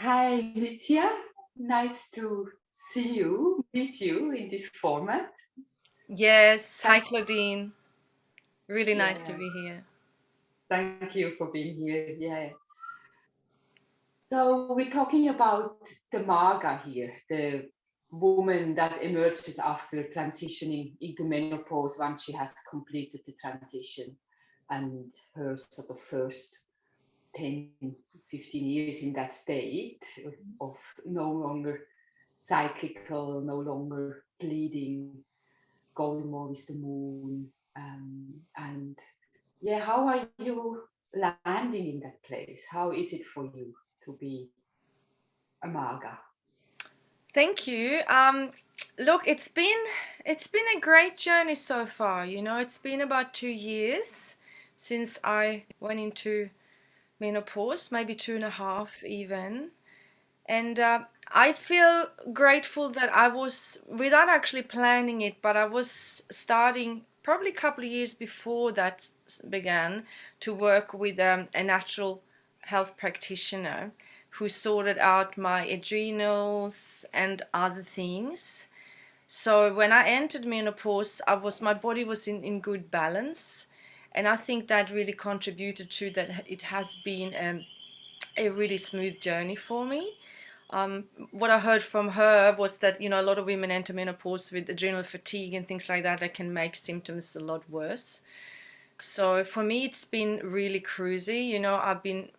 Hi, Lydia. Nice to meet you in this format. Yes, hi Thank, Claudine. Really nice to yeah, be here. thank you for being here. Yeah. So we're talking about the Maga here, the woman that emerges after transitioning into menopause once she has completed the transition and her sort of first 10, 15 years in that state of no longer cyclical, no longer bleeding, going more with the moon. And yeah, how are you landing in that place? How is it for you to be a Maga? Thank you. Look, it's been a great journey so far. It's been about 2 years since I went into menopause, maybe 2.5 even. And I feel grateful that I was, without actually planning it, but I was starting probably a couple of years before that began to work with a natural health practitioner who sorted out my adrenals and other things. So when I entered menopause, my body was in good balance, and I think that really contributed to that. It has been a really smooth journey for me. What I heard from her was that a lot of women enter menopause with adrenal fatigue and things like that that can make symptoms a lot worse. So for me, it's been really cruisy.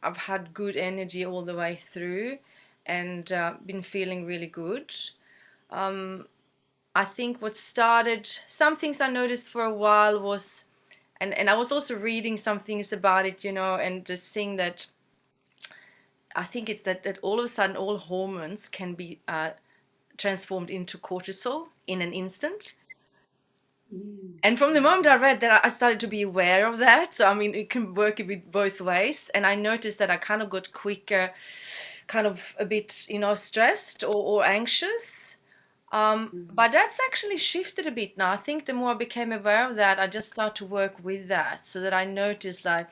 I've had good energy all the way through, and been feeling really good. I think what started some things I noticed for a while was, and I was also reading some things about it, and just seeing that I think it's that all of a sudden all hormones can be transformed into cortisol in an instant. Mm, And from the moment mm, I read that, I started to be aware of that. So, I mean, it can work a bit both ways. And I noticed that I kind of got quicker, kind of a bit, stressed or anxious. mm, But that's actually shifted a bit now. I think the more I became aware of that, I just start to work with that so that I notice like,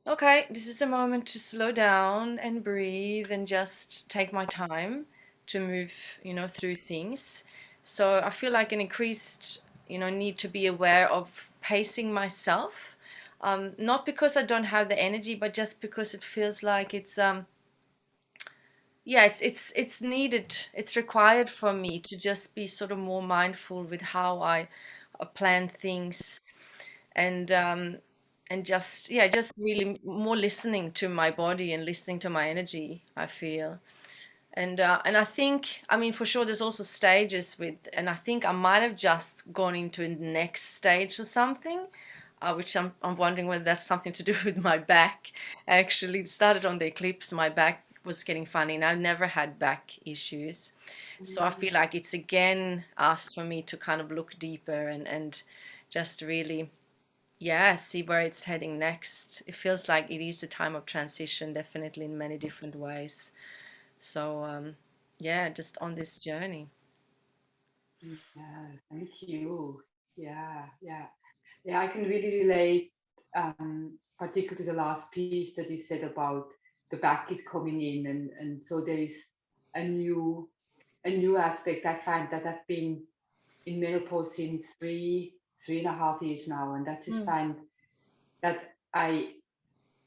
okay, this is a moment to slow down and breathe and just take my time to move, through things. So I feel like an increased, need to be aware of pacing myself. Not because I don't have the energy, but just because it feels like yeah, it's needed. It's required for me to just be sort of more mindful with how I plan things, and just, yeah, just really more listening to my body and listening to my energy, I feel. And I think, I mean, for sure there's also stages with, and I think I might have just gone into a next stage or something, which I'm wondering whether that's something to do with my back. Actually, it started on the eclipse. My back was getting funny, and I've never had back issues, so I feel mm. like it's again asked for me to kind of look deeper and just really, yeah, see where it's heading next. It feels like it is a time of transition, definitely in many different ways. So, yeah, just on this journey. Yeah, thank you. Yeah. Yeah, I can really relate, particularly to the last piece that you said about the back is coming in, and so there is a new aspect. I find that I've been in menopause since 3.5 years now, and I just Mm. find that I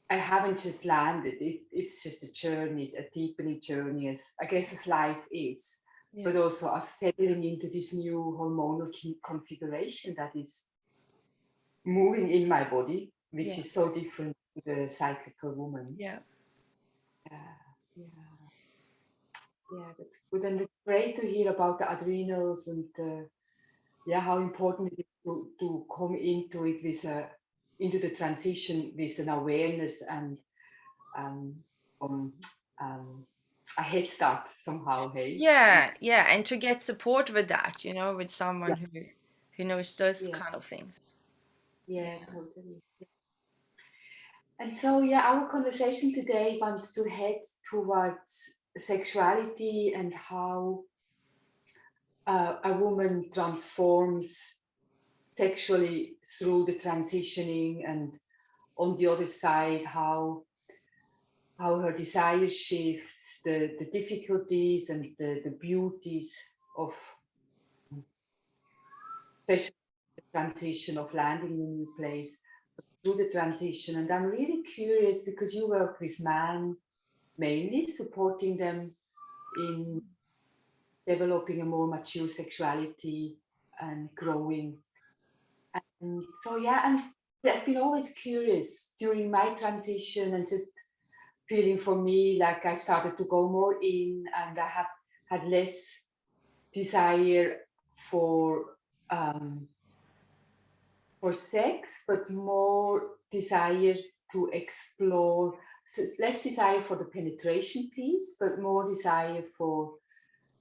haven't just landed. It's just a journey, a deepening journey, as I guess as life is, Yeah. but also us settling into this new hormonal configuration that is moving in my body, which Yeah. is so different to the cyclical woman. Yeah. Yeah, yeah, yeah, that's good. And it's great to hear about the adrenals and yeah, how important it is to come into it with into the transition with an awareness and um, um, um, a head start somehow. Hey, Yeah. Yeah. And to get support with that, with yeah, someone who knows those yeah, kind of things. yeah, Yeah. totally. And so, yeah, our conversation today wants to head towards sexuality and how a woman transforms sexually through the transitioning, and on the other side, how her desire shifts, the difficulties and the beauties of especially the transition of landing in a new place through the transition. And I'm really curious because you work with men mainly, supporting them in developing a more mature sexuality and growing. And so, yeah, and I've been always curious during my transition and just feeling for me like I started to go more in and I have had less desire for um, for sex, but more desire to explore, so less desire for the penetration piece, but more desire for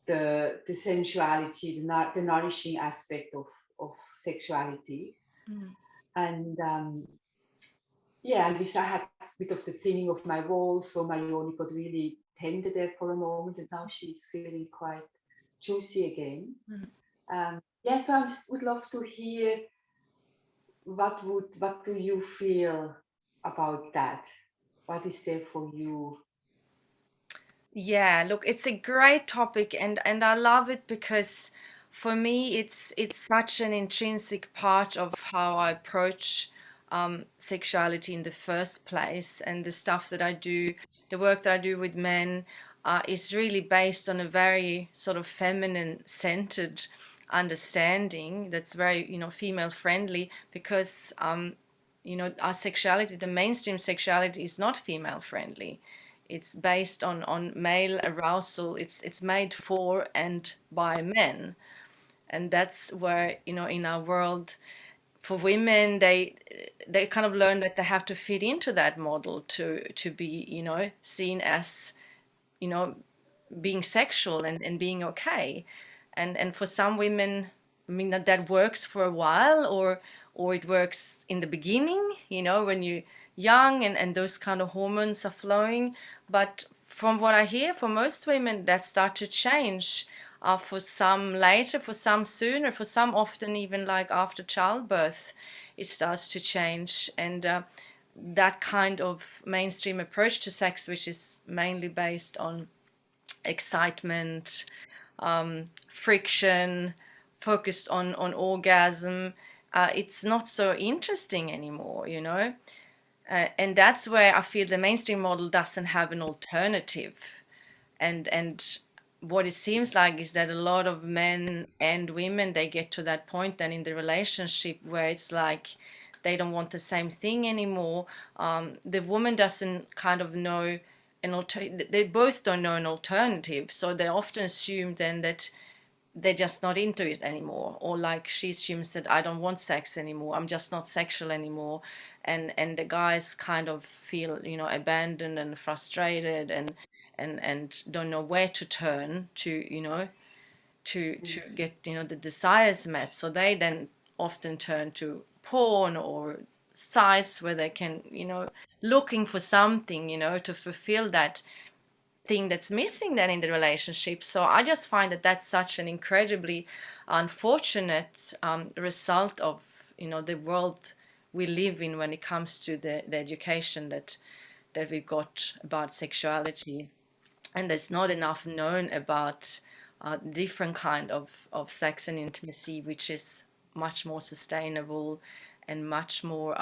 the sensuality, the nourishing aspect of sexuality. Mm. And yeah, and I had a bit of the thinning of my wall, so my yoni got really tender there for a moment, and now she's feeling quite juicy again. Mm. Yeah, so I just would love to hear what do you feel about that? What is there for you? Yeah, look, it's a great topic, and I love it because for me it's such an intrinsic part of how I approach sexuality in the first place, and the stuff that I do, the work that I do with men, is really based on a very sort of feminine centered understanding that's very, female friendly, because our sexuality, the mainstream sexuality, is not female friendly. It's based on male arousal. It's made for and by men, and that's where, in our world, for women, they kind of learn that they have to fit into that model to be, seen as, you know being sexual and being okay. And for some women, I mean, that works for a while, or it works in the beginning, when you're young and those kind of hormones are flowing. But from what I hear, for most women, that start to change, for some later, for some sooner, for some often even like after childbirth, it starts to change. And that kind of mainstream approach to sex, which is mainly based on excitement, friction, focused on orgasm, it's not so interesting anymore, and that's where I feel the mainstream model doesn't have an alternative. And what it seems like is that a lot of men and women, they get to that point then in the relationship where it's like they don't want the same thing anymore. The woman doesn't kind of know they both don't know an alternative, so they often assume then that they're just not into it anymore, or like she assumes that I don't want sex anymore, I'm just not sexual anymore. And the guys kind of feel, abandoned and frustrated, and don't know where to turn to, to get, the desires met. So they then often turn to porn or sites where they can, looking for something, to fulfill that thing that's missing then in the relationship. So I just find that that's such an incredibly unfortunate result of, the world we live in when it comes to the education that we got about sexuality. And there's not enough known about different kind of sex and intimacy, which is much more sustainable and much more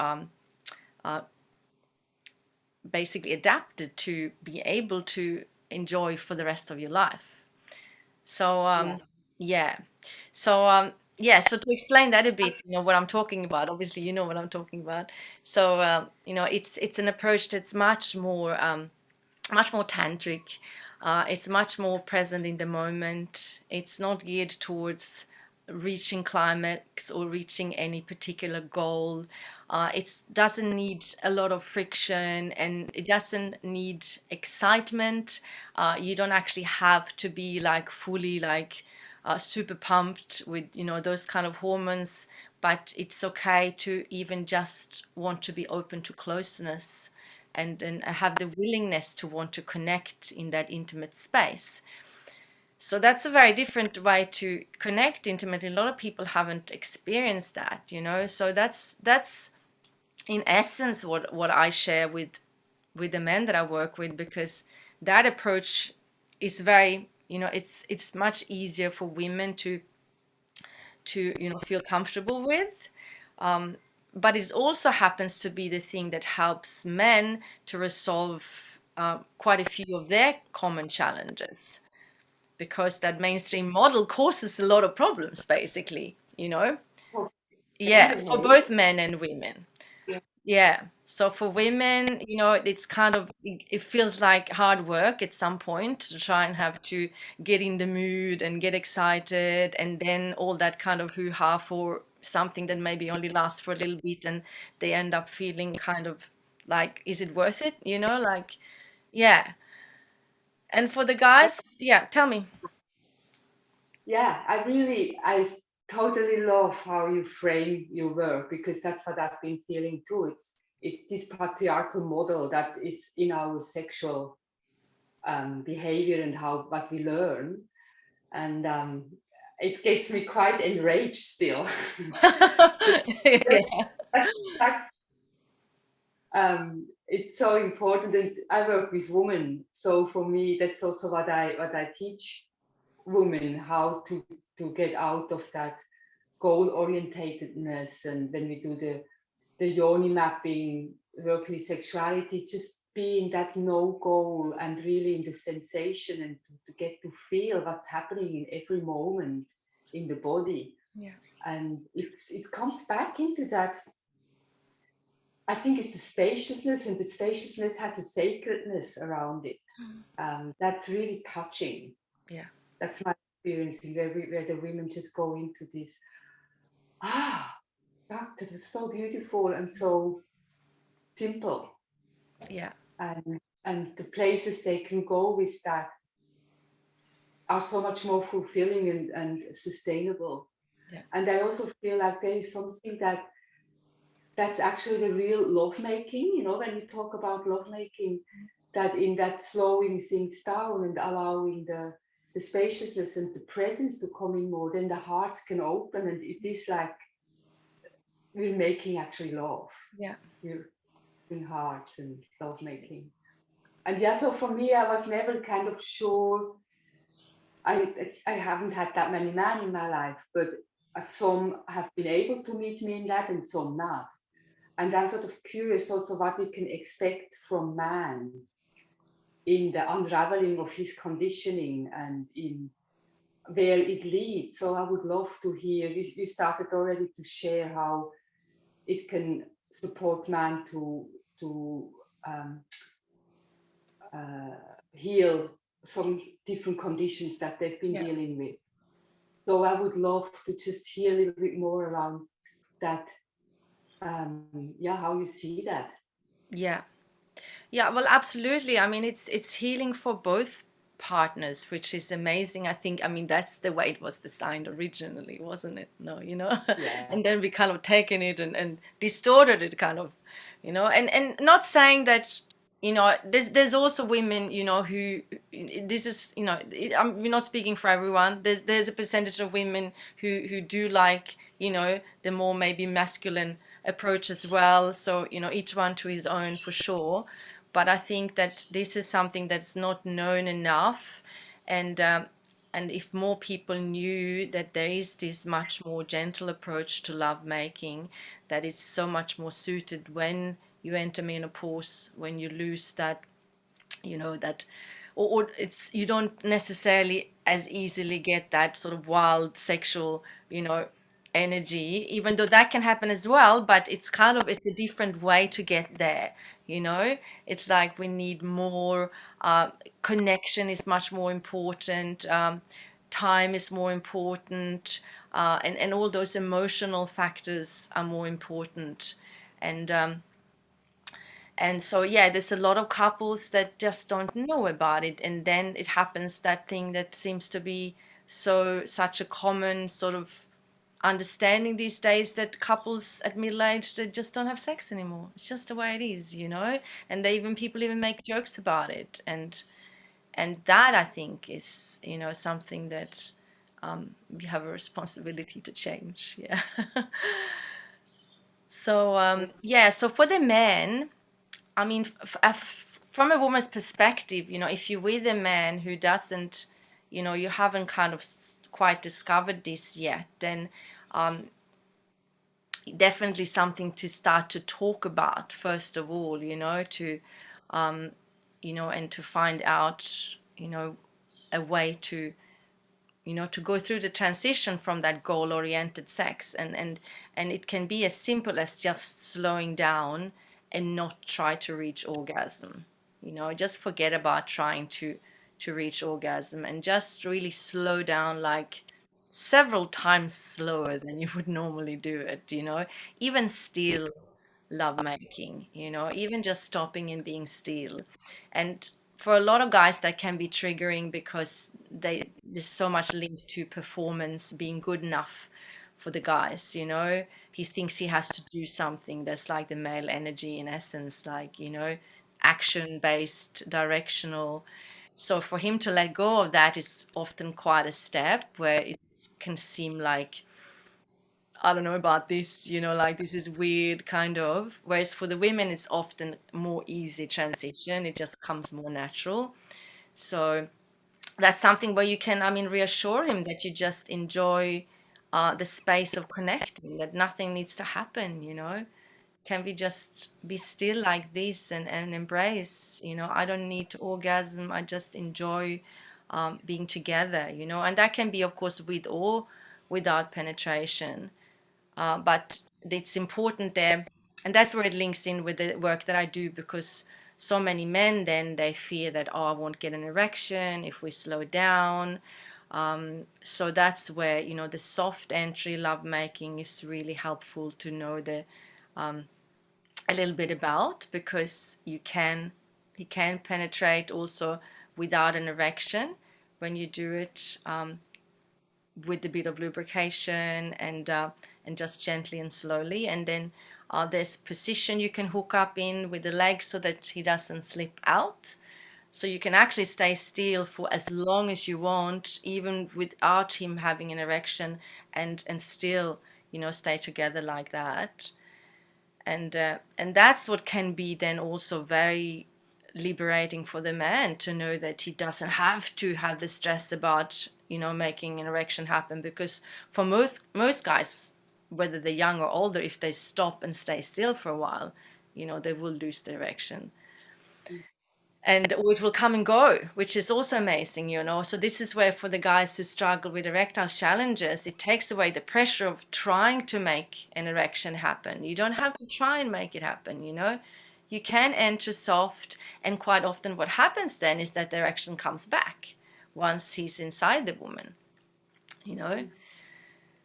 basically adapted to be able to enjoy for the rest of your life. So Yeah, yeah. So yeah, so to explain that a bit, what I'm talking about, obviously you know what I'm talking about. So it's an approach that's much more tantric. It's much more present in the moment. It's not geared towards reaching climax or reaching any particular goal. It doesn't need a lot of friction, and it doesn't need excitement. You don't actually have to be like fully like super pumped with, those kind of hormones, but it's okay to even just want to be open to closeness, and have the willingness to want to connect in that intimate space. So that's a very different way to connect intimately. A lot of people haven't experienced that. So that's in essence what I share with the men that I work with, because that approach is very, it's much easier for women to feel comfortable with. But it also happens to be the thing that helps men to resolve quite a few of their common challenges, because that mainstream model causes a lot of problems, basically, For men yeah, and for women. both men and women. Yeah. Yeah. So for women, it's kind of, it feels like hard work at some point to try and have to get in the mood and get excited, and then all that kind of hoo-ha for something that maybe only lasts for a little bit, and they end up feeling kind of like, is it worth it? Like, yeah. And for the guys, yeah, tell me. Yeah, I totally love how you frame your work, because that's what I've been feeling too. It's this patriarchal model that is in our sexual behavior and what we learn, and it gets me quite enraged still. Yeah. It's so important, and I work with women, so for me that's also what I teach women, how to get out of that goal orientatedness. And when we do the yoni mapping, work with sexuality, just be in that no goal and really in the sensation, and to get to feel what's happening in every moment in the body. Yeah. And it comes back into that. I think it's the spaciousness, and the spaciousness has a sacredness around it. That's really touching. Yeah. That's my experience, where the women just go into this, that is so beautiful and so simple. Yeah. And the places they can go with that are so much more fulfilling and sustainable. Yeah. And I also feel like there is something that's actually the real lovemaking, when we talk about lovemaking, that in that slowing things down and allowing the spaciousness and the presence to come in more, then the hearts can open, and it is like we're making actually love. Yeah. We're doing hearts and lovemaking. And yeah, so for me, I was never kind of sure. I haven't had that many men in my life, but some have been able to meet me in that and some not. And I'm sort of curious also what we can expect from man in the unraveling of his conditioning and in where it leads. So I would love to hear, you started already to share how it can support man to um, heal some different conditions that they've been Yeah. dealing with. So I would love to just hear a little bit more around that. How you see that. Yeah. Yeah, well, absolutely. I mean, it's healing for both partners, which is amazing. I mean, that's the way it was designed originally, wasn't it? No, Yeah. and then we kind of taken it and distorted it kind of, and not saying that, there's also women, who, this is, we're not speaking for everyone. There's a percentage of women who do like, the more maybe masculine approach as well. So, each one to his own for sure. But I think that this is something that's not known enough, and if more people knew that there is this much more gentle approach to love making, that is so much more suited when you enter menopause, when you lose that, that, or it's, you don't necessarily as easily get that sort of wild sexual, energy, even though that can happen as well, but it's a different way to get there. It's like we need more, connection is much more important, time is more important, and all those emotional factors are more important. And um, and so, yeah, there's a lot of couples that just don't know about it. And then it happens, that thing that seems to be such a common sort of understanding these days, that couples at middle age, they just don't have sex anymore. It's just the way it is. And people even make jokes about it. And that, I think, is, something that, we have a responsibility to change. Yeah. So, yeah, so for the men, I mean, from a woman's perspective, you know, if you're with a man who doesn't, you know, you haven't kind of quite discovered this yet, then definitely something to start to talk about first of all, you know, to, you know, and to find out, you know, a way to, you know, to go through the transition from that goal-oriented sex, and it can be as simple as just slowing down and not try to reach orgasm, you know, just forget about trying to reach orgasm and just really slow down, like several times slower than you would normally do it, you know, even still lovemaking, you know, even just stopping and being still. And for a lot of guys, that can be triggering because there's so much linked to performance, being good enough for the guys, you know. He thinks he has to do something that's like the male energy in essence, like, you know, action based, directional. So for him to let go of that is often quite a step where it can seem like, I don't know about this, you know, like this is weird kind of. Whereas for the women, it's often more easy transition. It just comes more natural. So that's something where you can, I mean, reassure him that you just enjoy the space of connecting, that nothing needs to happen, you know. Can we just be still like this and embrace, you know, I don't need to orgasm. I just enjoy being together, you know. And that can be, of course, with or without penetration. But it's important there, and that's where it links in with the work that I do, because so many men then they fear that, oh, I won't get an erection if we slow down. So that's where, you know, the soft entry lovemaking is really helpful to know a little bit about, because you can penetrate also without an erection when you do it with a bit of lubrication and just gently and slowly. And then there's position you can hook up in with the legs so that he doesn't slip out. So you can actually stay still for as long as you want, even without him having an erection, and still, you know, stay together like that. And that's what can be then also very liberating for the man, to know that he doesn't have to have the stress about, you know, making an erection happen, because for most guys, whether they're young or older, if they stop and stay still for a while, you know, they will lose the erection, and or it will come and go, which is also amazing, you know. So this is where, for the guys who struggle with erectile challenges, it takes away the pressure of trying to make an erection happen. You don't have to try and make it happen, you know. You can enter soft, and quite often what happens then is that the erection comes back once he's inside the woman, you know.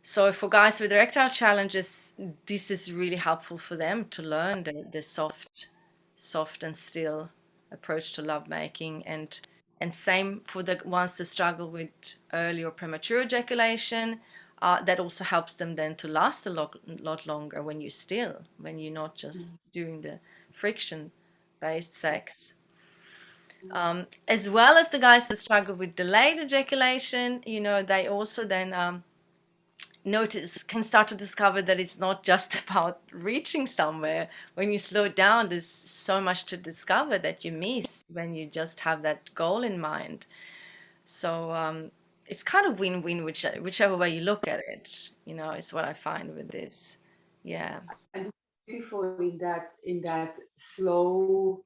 So for guys with erectile challenges, this is really helpful for them to learn the soft and still approach to lovemaking. And same for the ones that struggle with early or premature ejaculation. That also helps them then to last a lot longer when you're still, when you're not just doing the friction-based sex. As well as the guys that struggle with delayed ejaculation, you know, they also then can start to discover that it's not just about reaching somewhere. When you slow down, there's so much to discover that you miss when you just have that goal in mind. So it's kind of win-win, whichever way you look at it, you know, is what I find with this. Yeah. And it's beautiful in that slow,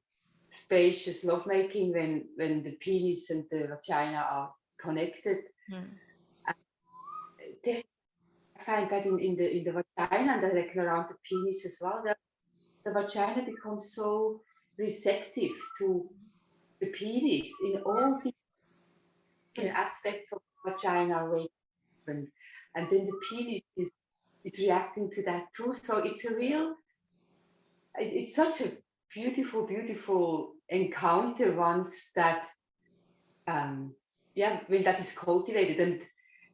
spacious lovemaking, when the penis and the vagina are connected. Mm. There, I find that in the vagina, and like around the penis as well, that the vagina becomes so receptive to the penis in all the different Yeah. aspects of the vagina are open. And then the penis is reacting to that too. So it's a real, it's such a beautiful, beautiful encounter once that, yeah, when that is cultivated. And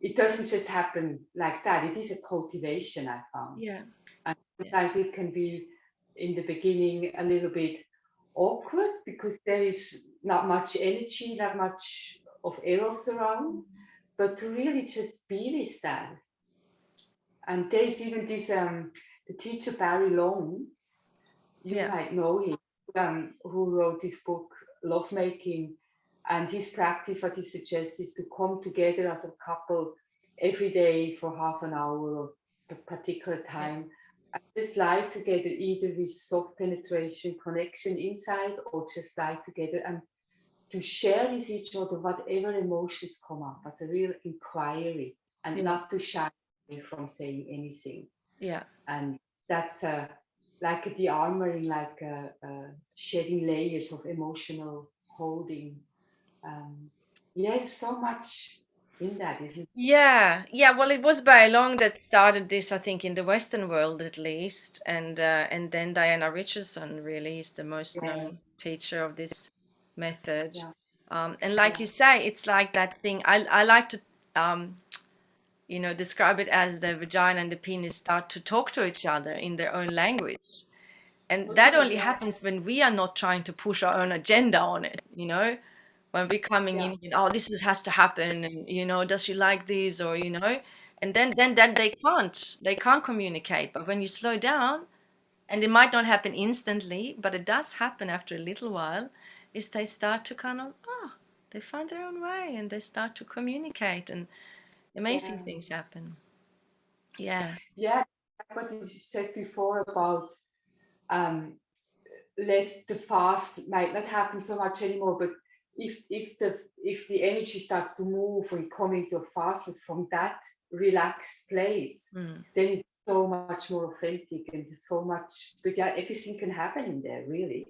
it doesn't just happen like that. It is a cultivation, I found. Yeah. And Yeah. sometimes it can be in the beginning a little bit awkward because there is not much energy, not much of eros around, but to really just be with that. And there's even this the teacher Barry Long, you Yeah. might know him. who wrote this book, Lovemaking, and his practice, what he suggests is to come together as a couple every day for half an hour or a particular time, and just lie together either with soft penetration connection inside or just lie together and to share with each other whatever emotions come up as a real inquiry and not to shy away from saying anything. Yeah. And that's like the armoring, like shedding layers of emotional holding. There's so much in that, isn't it? Yeah, yeah. Well, it was Bai Long that started this, I think, in the Western world at least, and then Diana Richardson really is the most Yes. known teacher of this method. Yeah. And like you say, it's like that thing. I like to, um, describe it as the vagina and the penis start to talk to each other in their own language, and that Totally, only yeah. happens when we are not trying to push our own agenda on it. When we're coming Yeah. in, oh, this has to happen, and does she like this, or and then they can't communicate. But when you slow down, and it might not happen instantly, but it does happen after a little while, is they start to kind of they find their own way and they start to communicate, and amazing Yeah. things happen. Yeah. Yeah. Like what you said before about um, the fast might not happen so much anymore, but if the energy starts to move and come into a fastness from that relaxed place, then it's so much more authentic and so much. But yeah, everything can happen in there, really.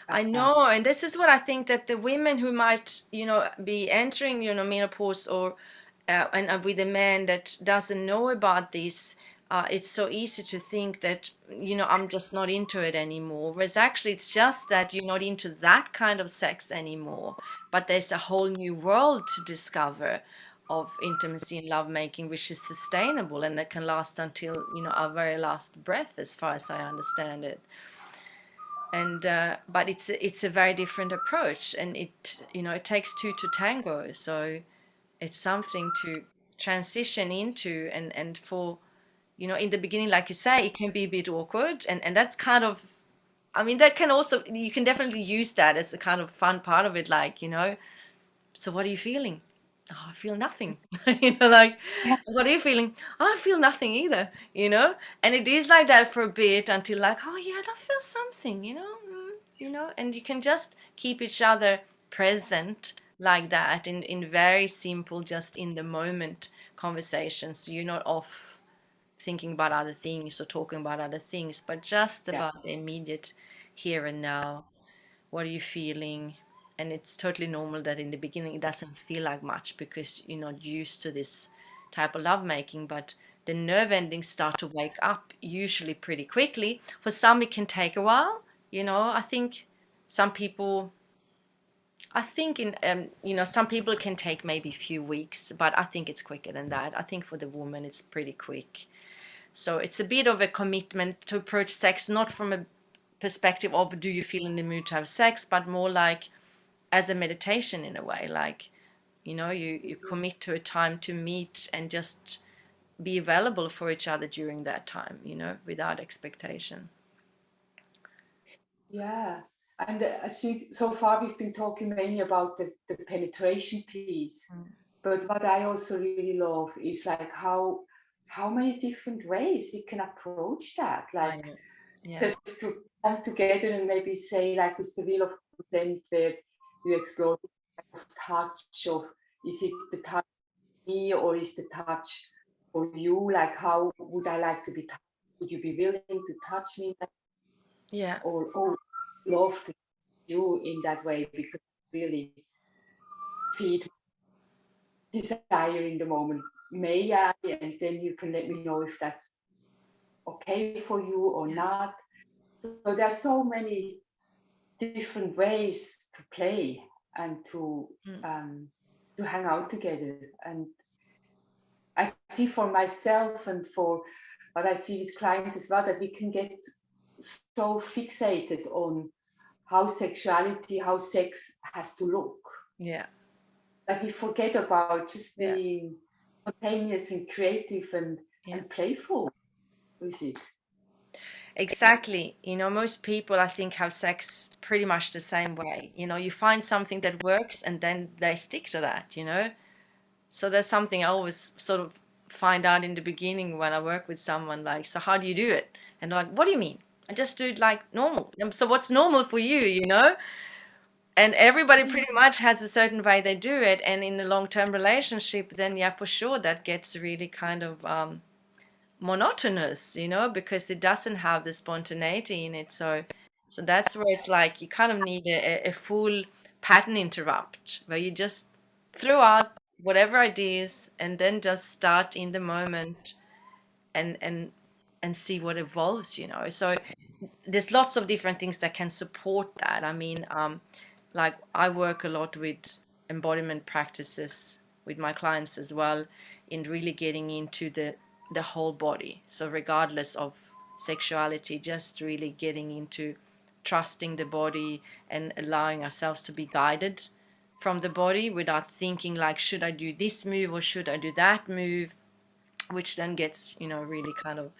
I know, and this is what I think that the women who might, be entering, menopause, or and with a man that doesn't know about this, it's so easy to think that, I'm just not into it anymore. Whereas actually, it's just that you're not into that kind of sex anymore, but there's a whole new world to discover of intimacy and lovemaking, which is sustainable and that can last until, our very last breath, as far as I understand it. And but it's a very different approach, and it takes two to tango. So it's something to transition into, and for, in the beginning, like you say, it can be a bit awkward, and that's kind of, I mean, that can also, you can definitely use that as a kind of fun part of it, like, so what are you feeling? Oh, I feel nothing. Like, what are you feeling? Oh, I feel nothing either, And it is like that for a bit until, like, oh yeah, I feel something, and you can just keep each other present like that in very simple, just in the moment conversations. You're not off thinking about other things or talking about other things, but just Yeah. about the immediate here and now. What are you feeling? And it's totally normal that in the beginning it doesn't feel like much because you're not used to this type of lovemaking, but the nerve endings start to wake up usually pretty quickly. For some, it can take a while. I think some people, some people can take maybe a few weeks, but I think it's quicker than that. I think for the woman, it's pretty quick. So it's a bit of a commitment to approach sex, not from a perspective of do you feel in the mood to have sex, but more like as a meditation in a way. Like, you commit to a time to meet and just be available for each other during that time, without expectation. Yeah. And I think so far we've been talking mainly about the penetration piece. But what I also really love is like how many different ways we can approach that. I Like know. Yeah. just to come together and maybe say, like with the wheel of consent, where you explore the type of touch of, is it the touch of me or is the touch for you? Like how would I like to be touched? Would you be willing to touch me? Yeah. Or love to touch you in that way because really feed desire in the moment. May I? And then you can let me know if that's okay for you or not. So there's so many different ways to play and to hang out together. And I see for myself and for what I see with clients as well that we can get so fixated on how sexuality, how sex has to look, Yeah. that we forget about just Yeah. being spontaneous and creative and Yeah. playful with it. Exactly. Most people I think have sex pretty much the same way. You find something that works and then they stick to that. So that's something I always sort of find out in the beginning when I work with someone, like, so how do you do it? And they're like, what do you mean? I just do it like normal. So what's normal for you? And everybody pretty much has a certain way they do it. And in a long-term relationship, then yeah, for sure, that gets really kind of monotonous, because it doesn't have the spontaneity in it. So that's where it's like you kind of need a full pattern interrupt where you just throw out whatever ideas and then just start in the moment and and and see what evolves. So there's lots of different things that can support that. I mean, like I work a lot with embodiment practices with my clients as well, in really getting into the whole body. So regardless of sexuality, just really getting into trusting the body and allowing ourselves to be guided from the body without thinking like, should I do this move or should I do that move, which then gets really kind of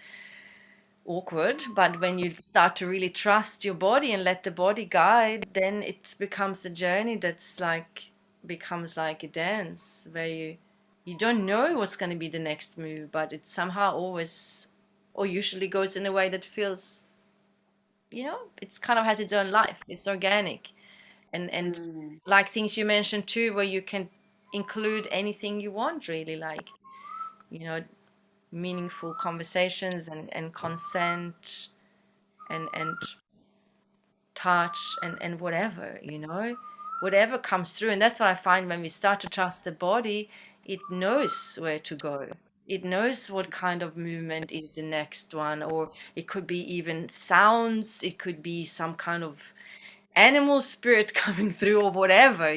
awkward. But when you start to really trust your body and let the body guide, then it becomes a journey that's like becomes like a dance where you don't know what's going to be the next move, but it somehow always or usually goes in a way that feels it's kind of has its own life. It's organic. And Mm. like things you mentioned too, where you can include anything you want, really, like you know meaningful conversations and consent and touch and whatever comes through. And that's what I find when we start to trust the body, it knows where to go. It knows what kind of movement is the next one, or it could be even sounds, it could be some kind of animal spirit coming through or whatever.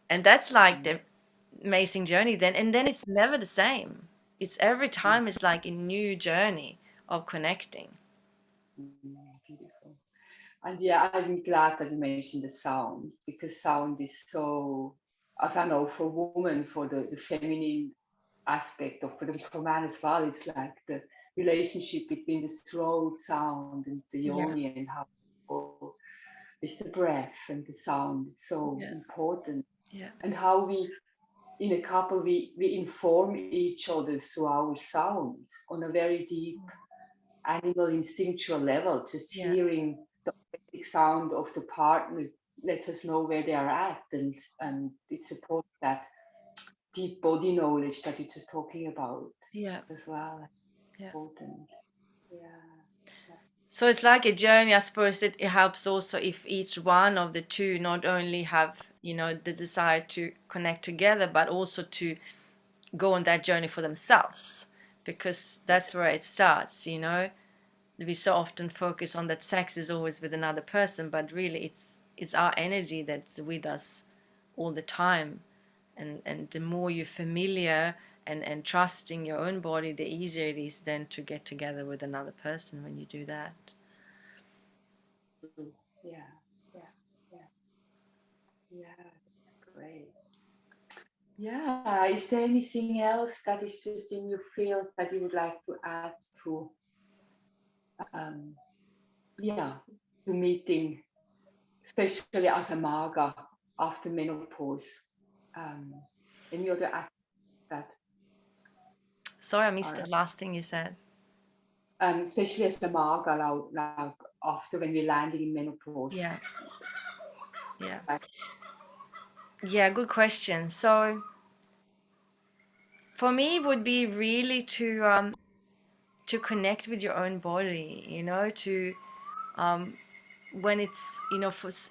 And that's like the amazing journey then. And then it's never the same. It's every Mm. time it's like a new journey of connecting. Beautiful. And yeah, I'm glad that you mentioned the sound, because sound is so, as I know, for women, for the feminine aspect of for man as well, it's like the relationship between the throat sound and the Yeah, yoni, and how with the breath and the sound is so yeah, important. yeah, And how we in a couple we inform each other through our sound on a very deep animal instinctual level. Just yeah, hearing the authentic sound of the partner lets us know where they are at, and it supports that deep body knowledge that you're just talking about yeah, as well. yeah. Important. Yeah. So it's like a journey. I suppose it helps also if each one of the two not only have the desire to connect together, but also to go on that journey for themselves, because that's where it starts. We so often focus on that sex is always with another person, but really it's our energy that's with us all the time. And the more you're familiar and trusting your own body, the easier it is then to get together with another person when you do that. Yeah. Yeah. Yeah. Yeah. That's great. Yeah. Is there anything else that is just in your field that you would like to add to um, yeah, to meeting, especially as a Maga after menopause? Um, any other aspects that Sorry, I missed the are, last thing you said. especially as a Maga, like after when we're landing in menopause? Yeah, yeah. Like, Yeah, good question. So for me, it would be really to connect with your own body, to when it's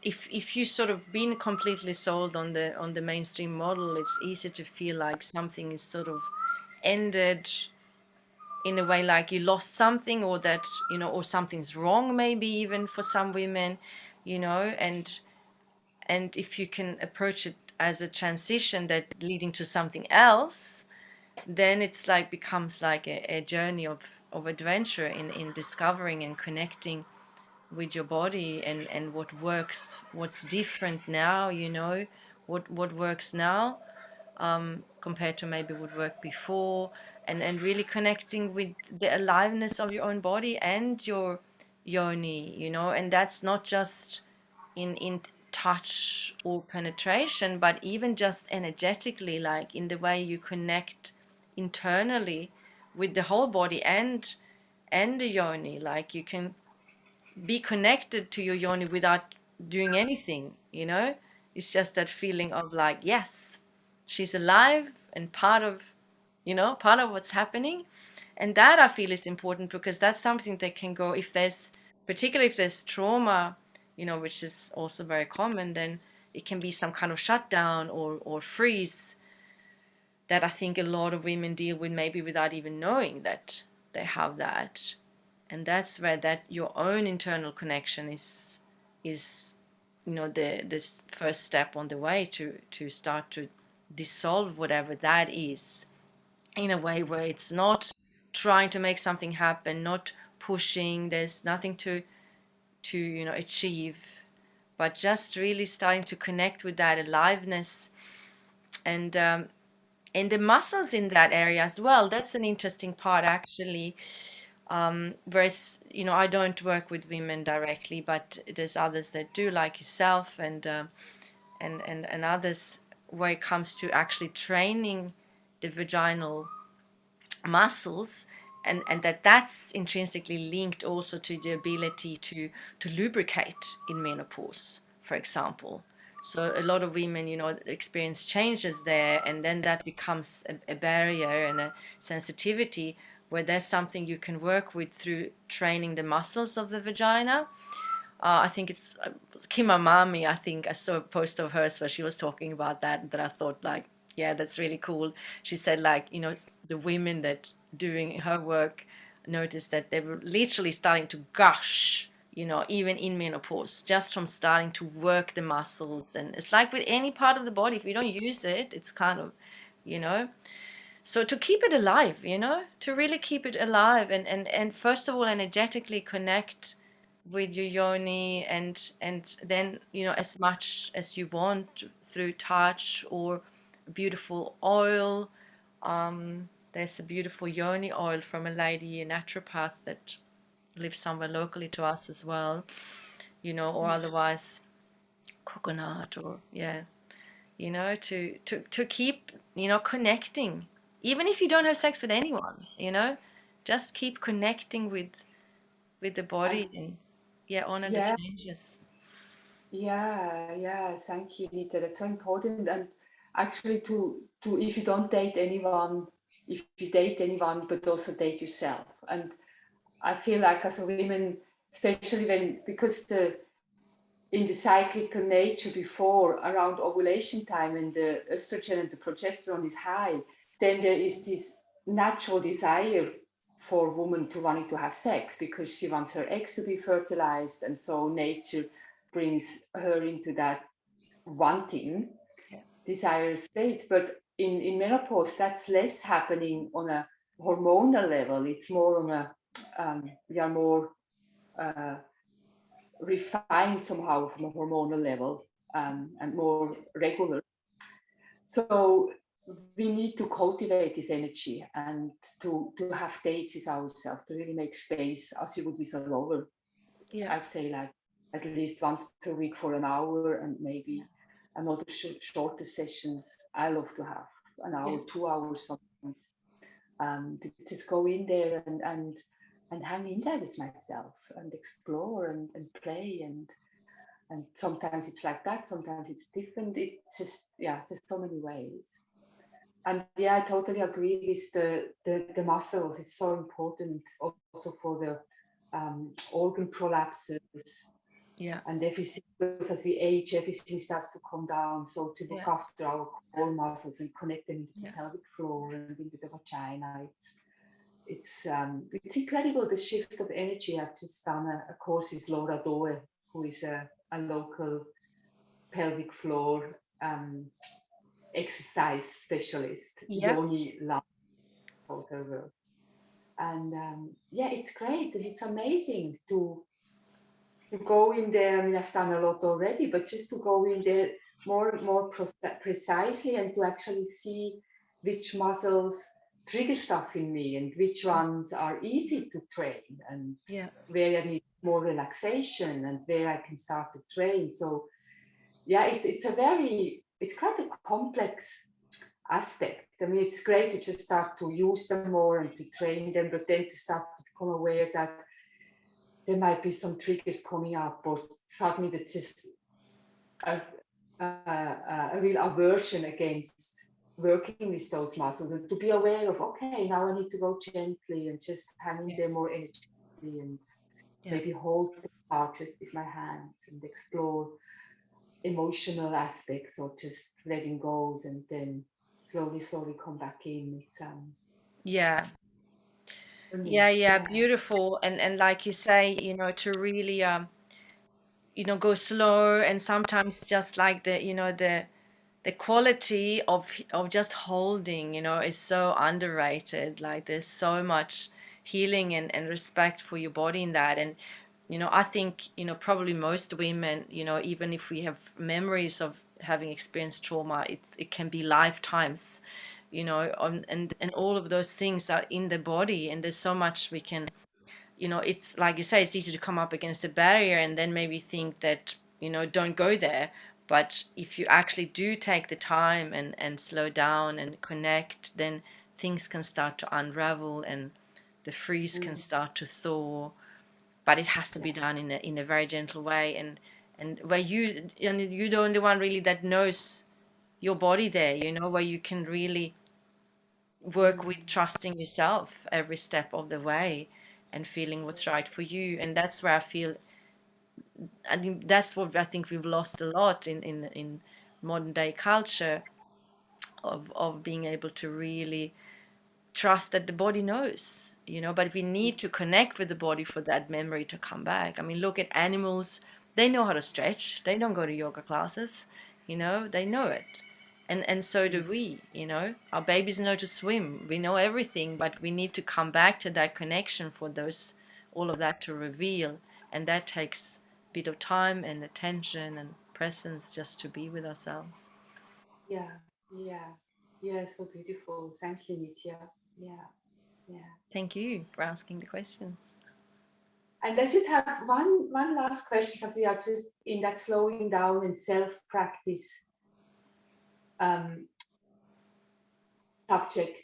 if you sort of been completely sold on the mainstream model, it's easy to feel like something is sort of ended in a way, like you lost something, or that or something's wrong, maybe even for some women. And if you can approach it as a transition that leading to something else, then it's like becomes like a journey of adventure in discovering and connecting with your body and what works, what's different now, what works now compared to maybe what worked before. and really connecting with the aliveness of your own body and your yoni, you know. And that's not just in touch or penetration, but even just energetically, like in the way you connect internally with the whole body and the yoni. Like you can be connected to your yoni without doing anything, you know. It's just that feeling of like, yes, she's alive and part of, you know, part of what's happening. And that I feel is important, because that's something that can go, if there's, particularly if there's trauma, you know, which is also very common, then it can be some kind of shutdown or freeze that I think a lot of women deal with, maybe without even knowing that they have that. And that's where that your own internal connection is, you know, the this first step on the way to start to dissolve whatever that is, in a way where it's not trying to make something happen, not pushing, there's nothing to you know, achieve, but just really starting to connect with that aliveness. And the muscles in that area as well, that's an interesting part actually. Whereas, you know, I don't work with women directly, but there's others that do, like yourself and others, where it comes to actually training the vaginal muscles, and that's intrinsically linked also to the ability to lubricate in menopause, for example. So a lot of women, you know, experience changes there, and then that becomes a barrier and a sensitivity, where there's something you can work with through training the muscles of the vagina. I think it's Kimamami. I think I saw a post of hers where she was talking about that I thought, like, yeah, that's really cool. She said, like, you know, it's the women that doing her work noticed that they were literally starting to gush, you know, even in menopause, just from starting to work the muscles. And it's like with any part of the body, if you don't use it, it's kind of, you know. So to keep it alive, you know, to really keep it alive, and first of all energetically connect with your yoni, and then, you know, as much as you want through touch or beautiful oil. There's a beautiful yoni oil from a lady, a naturopath that lives somewhere locally to us as well, you know, or otherwise coconut, or yeah, you know, to keep, you know, connecting, even if you don't have sex with anyone, you know, just keep connecting with the body, And and yeah, honor the yeah, changes. yeah, thank you, Nita. That's so important. And actually, to if you don't date anyone, if you date anyone, but also date yourself. And I feel like as a woman, especially when, because the in the cyclical nature before, around ovulation time, and the estrogen and the progesterone is high, then there is this natural desire for women to wanting to have sex, because she wants her eggs to be fertilized, and so nature brings her into that wanting Yeah, desire state. But in menopause, that's less happening on a hormonal level. It's more on a we are more uh, refined somehow from a hormonal level, and more regular. So we need to cultivate this energy, and to have dates with ourselves, to really make space as you would with a lover. yeah, I say, like, at least once per week for an hour, and maybe another shorter sessions. I love to have an yeah, hour, 2 hours sometimes, to just go in there and hang in there with myself and explore and play, and sometimes it's like that, sometimes it's different. It's just, yeah, there's so many ways. And yeah, I totally agree with the muscles. It's so important also for the organ prolapses yeah, and everything. Because as we age, everything starts to come down. So to look yeah, after our core muscles and connect them into the yeah, pelvic floor and into the vagina, it's incredible, the shift of energy. I've just done a course with Laura Doe, who is a local pelvic floor exercise specialist, yeah, Yoni Love, called her work. And yeah, it's great, and it's amazing to go in there. I mean, I've done a lot already, but just to go in there more precisely, and to actually see which muscles trigger stuff in me and which ones are easy to train and Yeah. where I need more relaxation and where I can start to train. So yeah, it's quite a complex aspect. I mean, it's great to just start to use them more and to train them, but then to start to become aware that there might be some triggers coming up or suddenly that just a, a real aversion against working with those muscles and to be aware of, okay, now I need to go gently and just hang in there more energetically and Yeah. maybe hold the part just with my hands and explore emotional aspects or just letting go and then slowly come back in. It's Yeah. for me, Yeah, yeah. beautiful. And like you say, to really go slow, and sometimes just like the quality of just holding, is so underrated. Like there's so much healing and respect for your body in that. And I think, probably most women, even if we have memories of having experienced trauma, it can be lifetimes, and all of those things are in the body, and there's so much we can, it's like you say, it's easy to come up against a barrier and then maybe think that, don't go there. But if you actually do take the time and slow down and connect, then things can start to unravel and the freeze can Mm, start to thaw. But it has to yeah, be done in a very gentle way, and where you're the only one really that knows your body there, where you can really work with mm, trusting yourself every step of the way and feeling what's right for you. And that's where I feel, I mean, that's what I think we've lost a lot in modern day culture, of being able to really trust that the body knows, but we need to connect with the body for that memory to come back. I mean, look at animals, they know how to stretch, they don't go to yoga classes, they know it. And so do mm, we, our babies know to swim, we know everything, but we need to come back to that connection for those, all of that to reveal. And that takes a bit of time and attention and presence just to be with ourselves. yeah, yeah, yeah. So beautiful. Thank you, Nitya. Yeah, yeah. Thank you for asking the questions. And I just have one last question because we are just in that slowing down and self practice um, subject.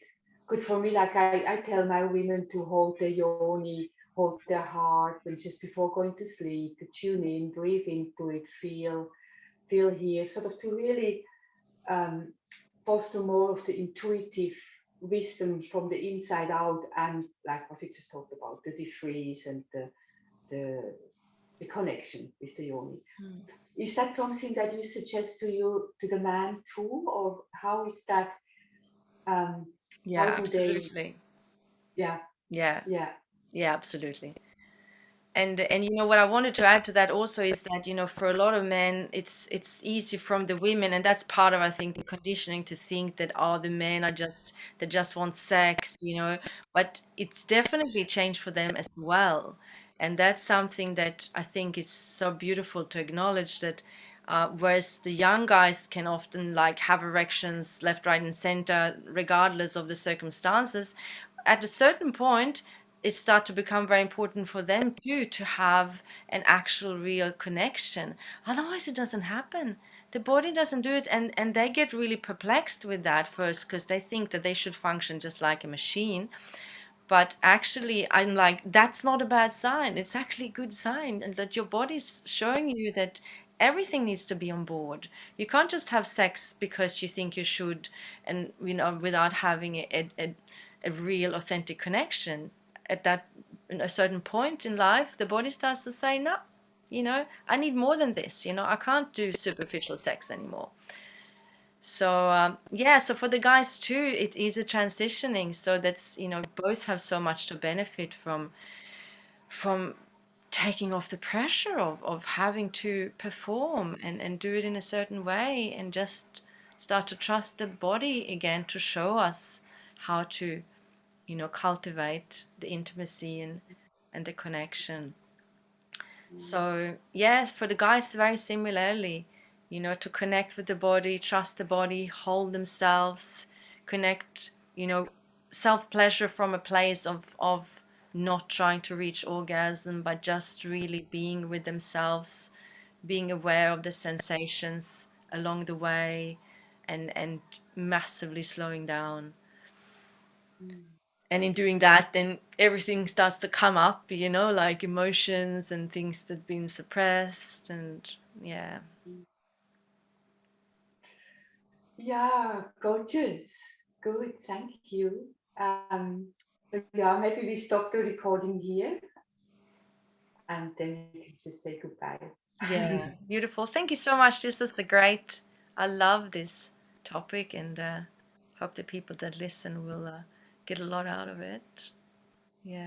Because for me, like I tell my women to hold their yoni, hold their heart, and just before going to sleep, to tune in, breathe into it, feel here, sort of to really um, foster more of the intuitive wisdom from the inside out, and like what we just talked about, the defreeze and the, the connection with the yoni. Mm. Is that something that you suggest to the man too, or how is that? Um, how Yeah, do they? absolutely. Yeah, Yeah, yeah. yeah, absolutely. And what I wanted to add to that also is that, for a lot of men, it's easy from the women, and that's part of, I think, the conditioning, to think that, oh, the men are just, they just want sex, but it's definitely changed for them as well. And that's something that I think is so beautiful to acknowledge, that whereas the young guys can often like have erections left, right, and center, regardless of the circumstances, at a certain point it start to become very important for them too, to have an actual real connection. Otherwise it doesn't happen, the body doesn't do it, and they get really perplexed with that first, because they think that they should function just like a machine. But actually, I'm like, that's not a bad sign. It's actually a good sign, and that your body's showing you that everything needs to be on board. You can't just have sex because you think you should, and without having a real authentic connection. At that, a certain point in life, the body starts to say, no, I need more than this. I can't do superficial sex anymore. So yeah, so for the guys too, it is a transitioning. So that's, both have so much to benefit from taking off the pressure of having to perform and do it in a certain way, and just start to trust the body again to show us how to, cultivate the intimacy and the connection. Mm, So, yes, for the guys, very similarly, to connect with the body, trust the body, hold themselves, connect, self-pleasure from a place of not trying to reach orgasm, but just really being with themselves, being aware of the sensations along the way, and massively slowing down. Mm. And in doing that, then everything starts to come up, you know, like emotions and things that have been suppressed, and yeah. Yeah, gorgeous. Good, thank you. So yeah, maybe we stop the recording here and then we can just say goodbye. Yeah, beautiful. Thank you so much. This is the great. I love this topic, and hope the people that listen will get a lot out of it.